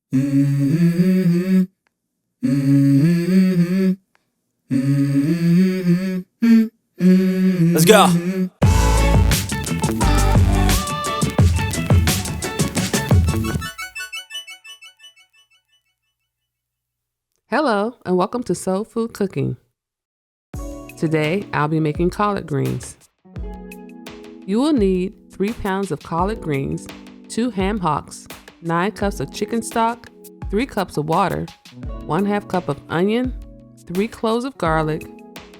Let's go. Hello and welcome to Soul Food Cooking. Today I'll be making collard greens. You will need 3 pounds of collard greens, 2 ham hocks, 9 cups of chicken stock, 3 cups of water, 1/2 cup of onion, 3 cloves of garlic,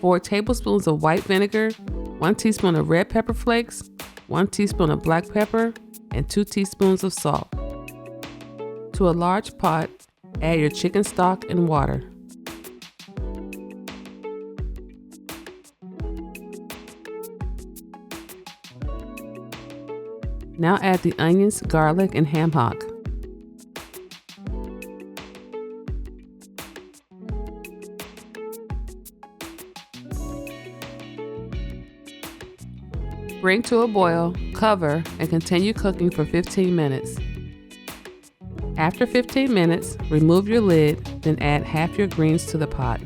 4 tablespoons of white vinegar, 1 teaspoon of red pepper flakes, 1 teaspoon of black pepper, and 2 teaspoons of salt. To a large pot, add your chicken stock and water. Now add the onions, garlic, and ham hock. Bring to a boil, cover, and continue cooking for 15 minutes. After 15 minutes, remove your lid, then add half your greens to the pot.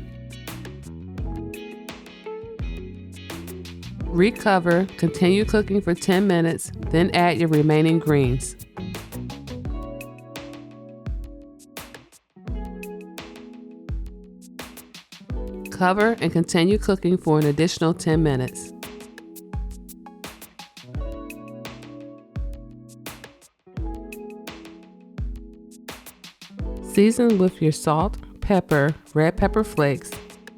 Recover, continue cooking for 10 minutes, then add your remaining greens. Cover and continue cooking for an additional 10 minutes. Season with your salt, pepper, red pepper flakes,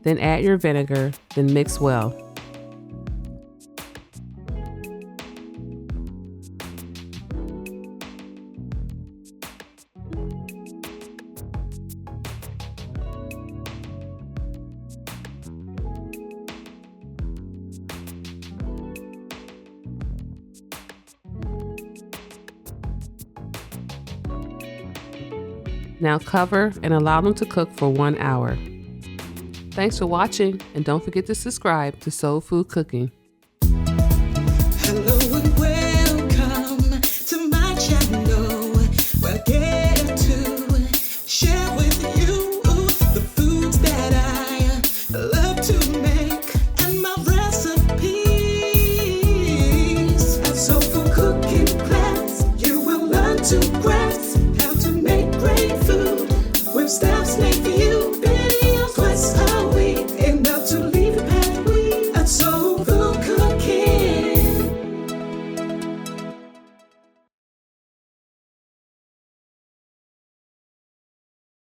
then add your vinegar, then mix well. Now cover and allow them to cook for 1 hour. Thanks for watching, and don't forget to subscribe to Soul Food Cooking.